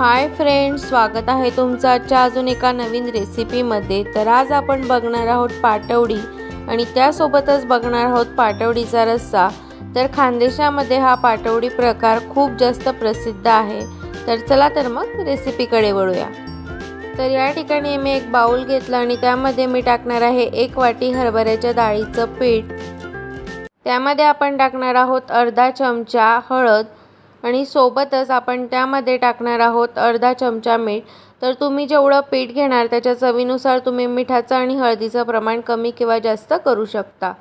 Hi friends, स्वागत आहे तुमचं आजच्या अजून एका नवीन रेसिपीमध्ये। तर आज आपण बघणार आहोत पाटवडी आणि त्यासोबतच बघणार आहोत पाटवडीचा रस्सा। तर खानदेशामध्ये हा पाटवडी प्रकार खूप जास्त प्रसिद्ध आहे। तर चला तर मग रेसिपीकडे वळूया। तर या ठिकाणी मी एक बाउल घेतला आणि त्यामध्ये मी टाकणार आहे 1 वाटी हरभऱ्याच्या डाळीचं पीठ। त्यामध्ये आपण टाकणार आहोत अर्धा चमचा हळद आणि सोबतच आपण त्यामध्ये टाकणार आहोत अर्धा चमचा मीठ। तर तुम्ही जेवढं पीठ घेणार त्याच्या चवीनुसार तुम्ही मिठाचं आणि हळदीचं प्रमाण कमी किंवा जास्त करू शकता।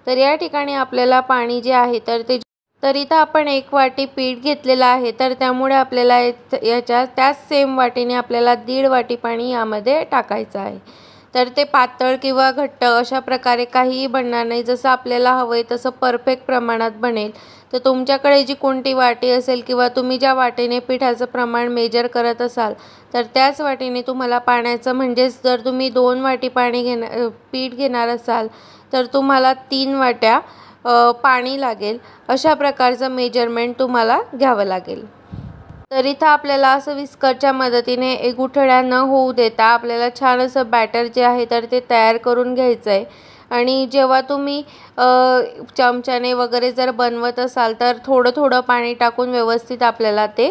तर या ठिकाणी आपल्याला पाणी जे आहे तर इथं आपण 1 वाटी पीठ घेतलेलं आहे, तर त्यामुळे आपल्याला याच्या त्याच सेम वाटीने आपल्याला 1.5 वाटी पाणी यामध्ये टाकायचं आहे। तर ते पातळ किंवा घट्ट अशा प्रकारे काहीही बनणार नाही, जसं आपल्याला हवंय तसं परफेक्ट प्रमाणात बनेल। तर तुमच्याकडे जी कोणती वाटी असेल किंवा तुम्ही ज्या वाटीने पिठाचं प्रमाण मेजर करत असाल तर त्याच वाटीने तुम्हाला पाण्याचं, म्हणजेच जर तुम्ही 2 वाटी पीठ घेणार असाल तर तुम्हाला 3 वाट्या पाणी लागेल। अशा प्रकारचं मेजरमेंट तुम्हाला घ्यावं लागेल। तर इथं आपल्याला असं विस्करच्या मदतीने एक गुठळ्या न होऊ देता आपल्याला छान असं बॅटर जे आहे तर ते तयार करून घ्यायचं आहे। आणि जेव्हा तुम्ही चमच्याने वगैरे जर बनवत असाल तर थोडं थोडं पाणी टाकून व्यवस्थित आपल्याला ते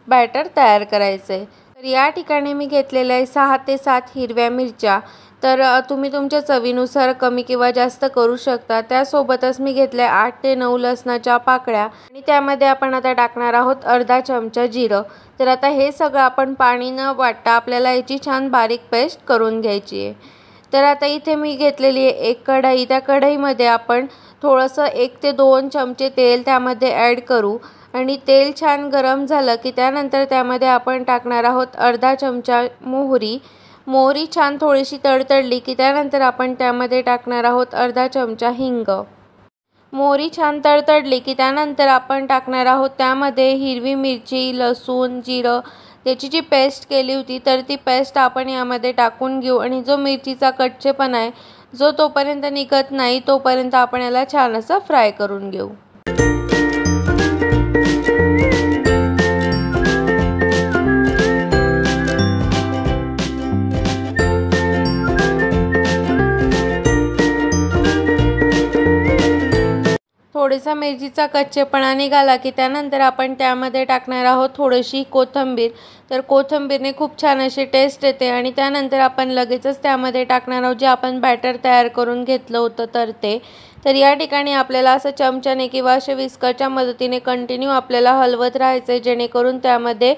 बॅटर तयार करायचं आहे। तर या ठिकाणी मी घेतलेल्या आहे 6 ते 7 हिरव्या मिरच्या। तर तुम्ही तुमच्या चवीनुसार कमी किंवा जास्त करू शकता। त्यासोबतच मी घेतले 8 ते 9 लसणाच्या पाकळ्या आणि त्यामध्ये आपण आता टाकणार आहोत अर्धा चमचा जिरं। तर आता हे सगळं आपण पाणी न वाटता आपल्याला याची छान बारीक पेस्ट करून घ्यायची आहे। तर आता इथे मी घेतलेली आहे एक कढई। त्या कढईमध्ये आपण थोडंसं 1 ते 2 चमचे तेल त्यामध्ये ॲड करू आणि तेल छान गरम झालं की त्यानंतर त्यामध्ये आपण टाकणार आहोत अर्धा चमचा मोहरी। मोहरी छान थोडीशी तडतडली की त्यानंतर आपण त्यामध्ये टाकणार आहोत अर्धा चमचा हिंग। मोहरी छान तडतडली की त्यानंतर आपण टाकणार आहोत त्यामध्ये हिरवी मिरची, लसूण, जिरं त्याची जी पेस्ट केली होती तर ती पेस्ट आपण यामध्ये टाकून घेऊ आणि जो मिरचीचा कच्चेपणा आहे जो तोपर्यंत निघत नाही तोपर्यंत आपण याला छान असं फ्राय करून घेऊ। थोडासा मिरचीचा कच्चेपणा निघाला की त्यानंतर आपण त्यामध्ये टाकणार आहोत थोडीशी कोथिंबीर। तर कोथिंबीरने खूप छान अशी टेस्ट येते आणि त्यानंतर आपण लगेचच त्यामध्ये टाकणार आहोत जे आपण बॅटर तयार करून घेतलं होतं तर या ठिकाणी आपल्याला असं चमच्याने किंवा अशा विस्करच्या मदतीने कंटिन्यू आपल्याला हलवत राहायचं आहे, जेणेकरून त्यामध्ये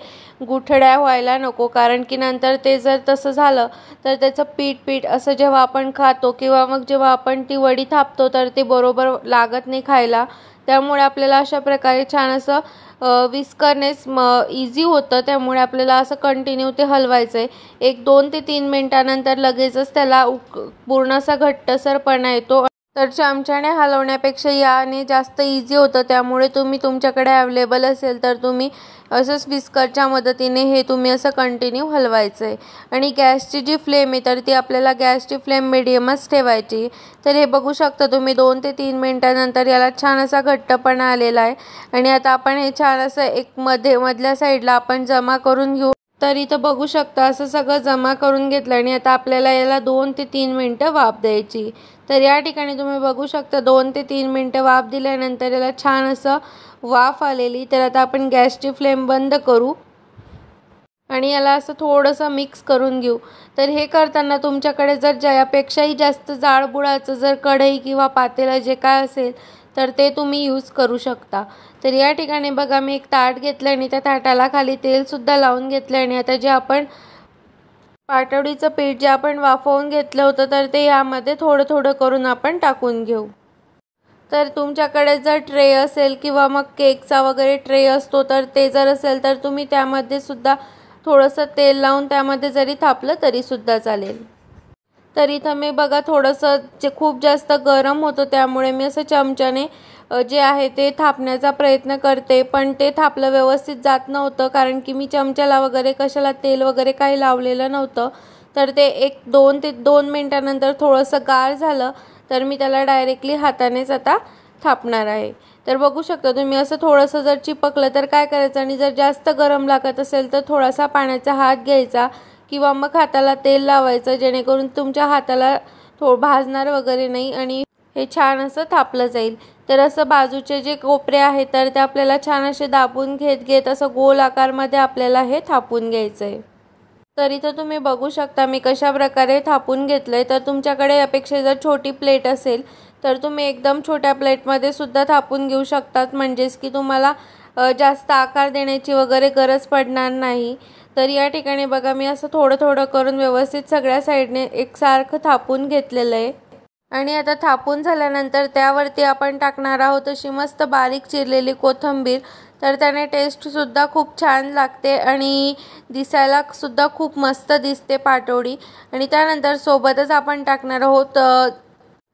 गुठळ्या व्हायला नको। कारण की नंतर ते जर तसं झालं तर त्याचं पीठ असं जेव्हा आपण खातो किंवा मग जेव्हा आपण ती वडी थापतो तर ते बरोबर लागत नाही खायला। त्यामुळे आपल्याला अशा प्रकारे छान असं विस्करनेस इझी होतं। त्यामुळे आपल्याला असं कंटिन्यू ते हलवायचं आहे। 1-2 ते 3 मिनिटानंतर लगेचच त्याला पूर्ण असा घट्टसरपणा येतो। तर चमच्याने हलवण्यापेक्षा याने जास्त इझी होतं। त्यामुळे तुम्ही तुमच्याकडे अवेलेबल असेल तर तुम्ही असंच विस्करच्या मदतीने हे तुम्ही असं कंटिन्यू हलवायचं आहे। आणि गॅसची जी फ्लेम आहे तर ती आपल्याला गॅसची फ्लेम मिडियमच ठेवायची। तर हे बघू शकता तुम्ही 2 ते 3 मिनिटानंतर याला छान असा घट्टपणा आलेला आहे आणि आता आपण हे छान असं एक मधल्या साईडला आपण जमा करून घेऊ। तर इथं बघू शकता असं सगळं जमा करून घेतलं आणि आता आपल्याला याला 2 ते 3 मिनिटं वाफ द्यायची। तर या ठिकाणी तुम्ही बघू शकता 2 ते 3 मिनिटं वाफ दिल्यानंतर याला छान असं वाफ आलेली। तर आता आपण गॅसची फ्लेम बंद करू आणि याला असं थोडंसं मिक्स करून घेऊ। तर हे करताना तुमच्याकडे जर यापेक्षाही जास्त जाडबुडाचं जर कढई किंवा पातेलं जे काय असेल तर ते तुम्ही यूज करू शकता। तर या ठिकाणी बघा मी एक ताट घेतलं आणि त्या ताटाला खाली तेलसुद्धा लावून घेतलं आणि आता जे आपण पाटवडीचं पीठ जे आपण वाफवून घेतलं होतं तर ते यामध्ये थोडं थोडं करून आपण टाकून घेऊ। तर तुमच्याकडे जर ट्रे असेल किंवा मग केकचा वगैरे ट्रे असतो तर ते जर असेल तर तुम्ही त्यामध्ये सुद्धा थोडंसं तेल लावून त्यामध्ये जरी थापलं तरीसुद्धा चालेल। तर इथं मी बघा थोडंसं जे खूप जास्त गरम होतं त्यामुळे मी असं चमच्याने जे आहे ते थापण्याचा प्रयत्न करते, पण ते थापलं व्यवस्थित जात नव्हतं कारण की मी चमच्याला वगैरे कशाला तेल वगैरे काही लावलेलं नव्हतं। तर ते 1-2 ते 2 मिनिटानंतर थोडंसं गार झालं तर मी त्याला डायरेक्टली हातानेच आता थापणार आहे। तर बघू शकता तुम्ही असं थोडंसं जर चिपकलं तर काय करायचं, आणि जर जास्त गरम लागत असेल तर थोडासा पाण्याचा हात घ्यायचा किंवा मग हाताला तेल लावायचं, जेणेकरून तुमच्या हाताला भाजणार वगैरे नाही आणि हे छान असं थापलं जाईल। तर असं बाजूचे जे कोपरे आहेत तर ते आपल्याला छान असे दाबून घेत असं गोल आकारमध्ये आपल्याला हे थापून घ्यायचं आहे। तर इथं तुम्ही बघू शकता मी कशा प्रकारे थापून घेतलंय। तर तुमच्याकडे यापेक्षा जर छोटी प्लेट असेल तर तुम्ही एकदम छोट्या प्लेटमध्ये सुद्धा थापून घेऊ शकतात, म्हणजेच की तुम्हाला जास्त आकार देण्याची वगैरे गरज पडणार नाही। तर या ठिकाणी बघा मी असं थोडं थोडं करून व्यवस्थित सगळ्या साईडने एकसारखं थापून घेतलेलं आहे। आणि आता थापून झाल्यानंतर त्यावरती आपण टाकणार आहोत अशी मस्त बारीक चिरलेली कोथिंबीर। तर त्याने टेस्ट सुद्धा खूप छान लागते आणि दिसायला सुद्धा खूप मस्त दिसते पाटवडी। आणि त्यानंतर सोबतच आपण टाकणार आहोत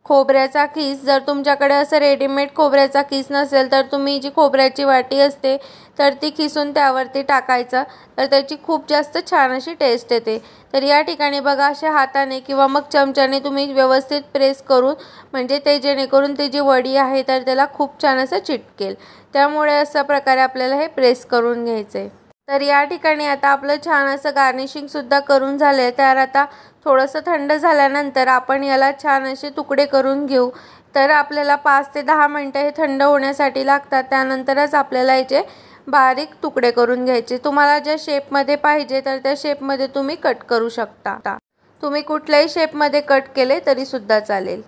खोबऱ्याचा किस। जर तुमच्याकडे असं रेडीमेड खोबऱ्याचा किस नसेल तर तुम्ही जी खोबऱ्याची वाटी असते तर ती किसून त्यावरती टाकायचं, तर त्याची खूप जास्त छान अशी टेस्ट येते। तर या ठिकाणी बघा अशा हाताने किंवा मग चमच्याने तुम्ही व्यवस्थित प्रेस करून, म्हणजे ते जेणेकरून ती जी वडी आहे तर त्याला खूप छान असं चिटकेल, त्यामुळे अशा प्रकारे आपल्याला हे प्रेस करून घ्यायचे। तर या ठिकाणी आता आपलं छान असं गार्निशिंग सुद्धा करून झाले। तर आता थोडंसं थंड झाल्यानंतर आपण याला छान असे तुकडे करून घेऊ। तर आपल्याला 5 ते 10 मिनिटं हे थंड होण्यासाठी लागतात, त्यानंतरच आपल्याला याचे बारीक तुकडे करून घ्यायचे। तुम्हाला ज्या शेपमध्ये पाहिजे तर त्या शेपमध्ये तुम्ही कट करू शकता, तुम्ही कुठल्याही शेपमध्ये कट केले तरी सुद्धा चालेल।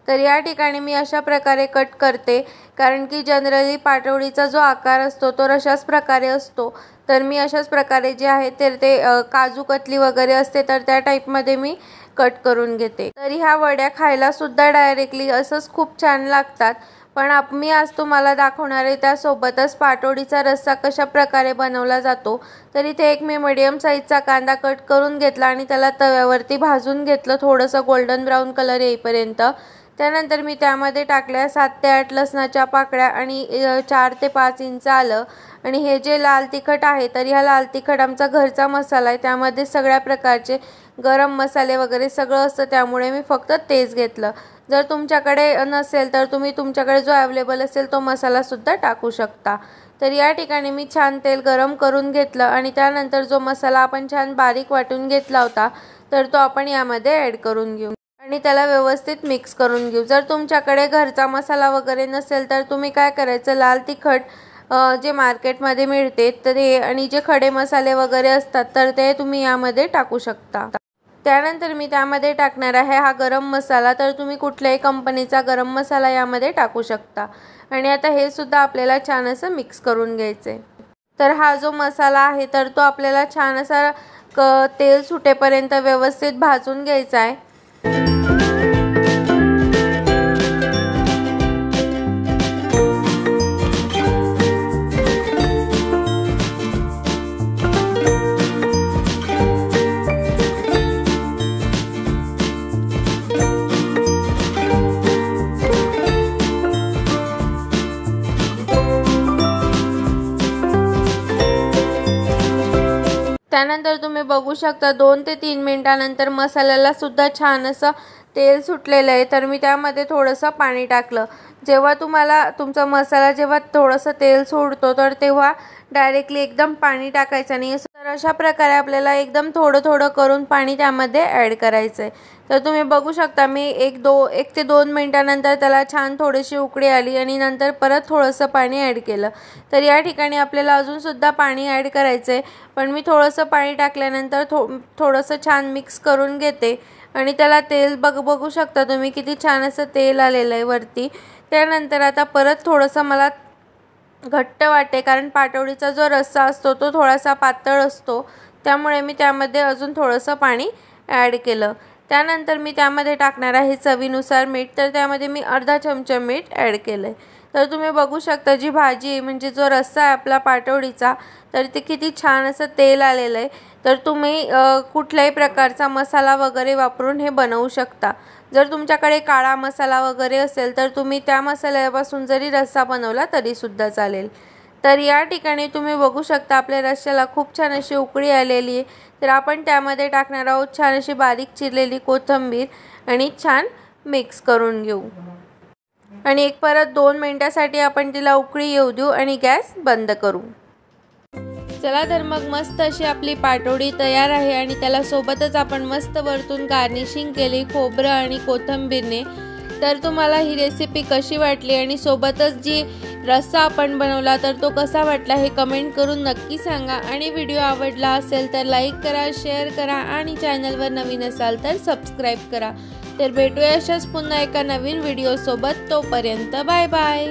तर या ठिकाणी मी अशा प्रकारे कट करते, कारण की जनरली पाटवडीचा जो आकार असतो तो अशाच प्रकारे असतो। तर मी अशाच प्रकारे जे आहे तर ते काजू कतली वगैरे असते तर त्या टाईपमध्ये मी कट करून घेते। तर ह्या वड्या खायला सुद्धा डायरेक्टली असंच खूप छान लागतात, पण मी आज तुम्हाला दाखवणार आहे त्यासोबतच पाटवडीचा रस्सा कशा प्रकारे बनवला जातो। तर इथे एक मी मीडियम साईजचा कांदा कट करून घेतला आणि त्याला तव्यावरती भाजून घेतलं थोडंसं गोल्डन ब्राऊन कलर येईपर्यंत। त्यानंतर मी त्यामध्ये टाकल्या 7 ते 8 लसणाच्या पाकळ्या आणि 4 ते 5 इंच आलं। आणि हे जे लाल तिखट आहे तर ह्या लाल तिखट आमचा घरचा मसाला आहे, त्यामध्ये सगळ्या प्रकारचे गरम मसाले वगैरे सगळं असतं, त्यामुळे मी फक्त तेच घेतलं। जर तुमच्याकडे नसेल तर तुम्ही तुमच्याकडे जो अवेलेबल असेल तो मसाला सुद्धा टाकू शकता। तर या ठिकाणी मी छान तेल गरम करून घेतलं आणि त्यानंतर जो मसाला आपण छान बारीक वाटून घेतला होता तर तो आपण यामध्ये ॲड करून घेऊ आणि त्याला व्यवस्थित मिक्स करून घेऊ। जर तुमच्याकडे घरचा मसाला वगैरे नसेल तर तुम्ही काय करायचं, लाल तिखट जे मार्केटमध्ये मिळते तर ते आणि जे खडे मसाले वगैरे असतात तर ते तुम्ही यामध्ये टाकू शकता। त्यानंतर मी त्यामध्ये टाकणार आहे हा गरम मसाला। तर तुम्ही कुठल्याही कंपनीचा गरम मसाला यामध्ये टाकू शकता आणि आता हे सुद्धा आपल्याला छान असं मिक्स करून घ्यायचे। तर हा जो मसाला आहे तर तो आपल्याला छान असा तेल सुटेपर्यंत व्यवस्थित भाजून घ्यायचा आहे। त्यानंतर तुम्ही बघू शकता 2 ते 3 मिनिटानंतर मसाल्याला सुद्धा छान असं तेल सुटलेलं आहे। तर मी त्यामध्ये थोडंसं पाणी टाकलं। जेव्हा तुम्हाला तुमचा मसाला जेव्हा थोडंसं तेल सोडतो तर तेव्हा डायरेक्टली एकदम पाणी टाकायचं नाही। तर अशा प्रकारे आपल्याला एकदम थोडं थोडं करून पाणी त्यामध्ये ॲड करायचं आहे। तर तुम्ही बघू शकता मी 1 ते 2 मिनिटानंतर त्याला छान थोडीशी उकळी आली आणि नंतर परत थोडंसं पाणी ॲड केलं। तर या ठिकाणी आपल्याला अजूनसुद्धा पाणी ॲड करायचं आहे, पण मी थोडंसं पाणी टाकल्यानंतर थोडंसं छान मिक्स करून घेते आणि त्याला तेल बघू शकता तुम्ही किती छान असं तेल आलेलं आहे वरती। त्यानंतर आता परत थोडंसं मला घट्ट वाटते, कारण पाटवडीचा जो रस्सा असतो तो थोडासा पातळ असतो, त्यामुळे मी त्यामध्ये अजून थोडंसं पाणी ॲड केलं। त्यानंतर मी त्यामध्ये टाकणार आहे चवीनुसार मीठ। तर त्यामध्ये मी अर्धा चमचा मीठ ॲड केलं आहे। तर तुम्ही बघू शकता जी भाजी आहे म्हणजे जो रस्सा आहे आपला पाटवडीचा तर ते किती छान असं तेल आलेलं आहे। तर तुम्ही कुठल्याही प्रकारचा मसाला वगैरे वापरून हे बनवू शकता। जर तुमच्याकडे काळा मसाला वगैरे असेल तर तुम्ही त्या मसाल्यापासून जरी रस्सा बनवला तरी सुद्धा चालेल। तर या ठिकाणी तुम्ही बघू शकता आपल्या रस्स्याला खूप छान अशी उकळी आलेली आहे। तर आपण त्यामध्ये टाकणार आहोत छान अशी बारीक चिरलेली कोथिंबीर आणि छान मिक्स करून घेऊ। आणि परत 2 मिनिटासाठी आपण तिला उकळी येऊ देऊ आणि गॅस बंद करू। चला तर मग मस्त अशी आपली पाटवडी तयार आहे आणि त्याला सोबतच आपण मस्त वरतून गार्निशिंग केली खोबरं आणि कोथिंबीरने। तर तुम्हाला ही रेसिपी कशी वाटली आणि सोबतच जी रस्सा आपण बनवला तर तो कसा वाटला हे कमेंट करून नक्की सांगा। आणि व्हिडिओ आवडला असेल तर लाईक करा, शेअर करा आणि चॅनलवर नवीन असाल तर सबस्क्राईब करा। तर भेटूया अशाच पुन्हा एका नवीन व्हिडिओ सोबत, तोपर्यंत बाय बाय।